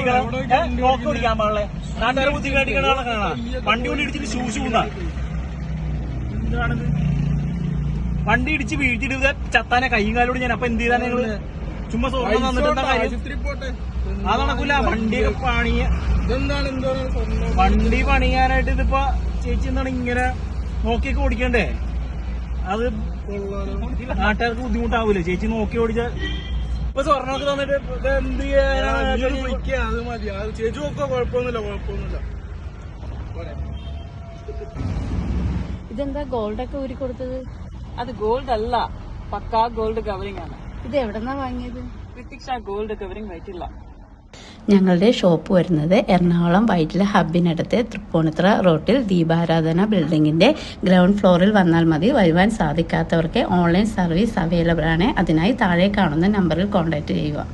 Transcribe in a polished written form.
ഓടിക്കണം, നോക്കി ഓടിക്കാൻ പാടില്ലേ? നാട്ടുകാരെ ബുദ്ധി കാട്ടിക്കണ കാണാം. വണ്ടി കൊണ്ട് ഇടിച്ചിട്ട് ഷൂന്നാ എന്താണിത്? വണ്ടി ഇടിച്ച് വീഴ്ത്തിട്ട് ചത്താനെ കൈയും കാലോട് ഞാൻ. അപ്പൊ എന്ത് ചെയ്താൽ ഞങ്ങള് ചുമ്മാ സ്വർണ്ണം തന്നിട്ട് എന്താ കാര്യം? അത് നടക്കൂല. വണ്ടി പണിയാനായിട്ട് ഇതിപ്പോ ചേച്ചി എന്താണ് ഇങ്ങനെ നോക്കിയൊക്കെ ഓടിക്കണ്ടേ? അത് നാട്ടുകാർക്ക് ബുദ്ധിമുട്ടാവൂലേ? ചേച്ചി നോക്കി ഓടിച്ച ഇപ്പൊ സ്വർണ്ണമൊക്കെ തന്നിട്ട് എന്ത് ചെയ്യാനാണ്? അത് മതി. ചേച്ചി നോക്കുക, കുഴപ്പമൊന്നുമില്ല. ഇതെന്താ ഗോൾഡൊക്കെ ഊരി കൊടുത്തത്? അത് ഗോൾഡ് അല്ല, പക്കാ ഗോൾഡ് കവറിംഗ് ആണ്. ഇത് എവിടെന്നാ വാങ്ങിയത്? പ്രതീക്ഷ ഗോൾഡ് കവറിംഗ് വൈറ്റില്ല. ഞങ്ങളുടെ ഷോപ്പ് വരുന്നത് എറണാകുളം വൈറ്റില ഹബിനടുത്ത് തൃപ്പൂണിത്തുറ റോട്ടിൽ ദീപാരാധന ബിൽഡിങ്ങിന്റെ ഗ്രൗണ്ട് ഫ്ലോറിൽ വന്നാൽ മതി. വരുവാൻ സാധിക്കാത്തവർക്ക് ഓൺലൈൻ സർവീസ് അവൈലബിൾ ആണ്. അതിനായി താഴെ കാണുന്ന നമ്പറിൽ കോൺടാക്ട് ചെയ്യുക.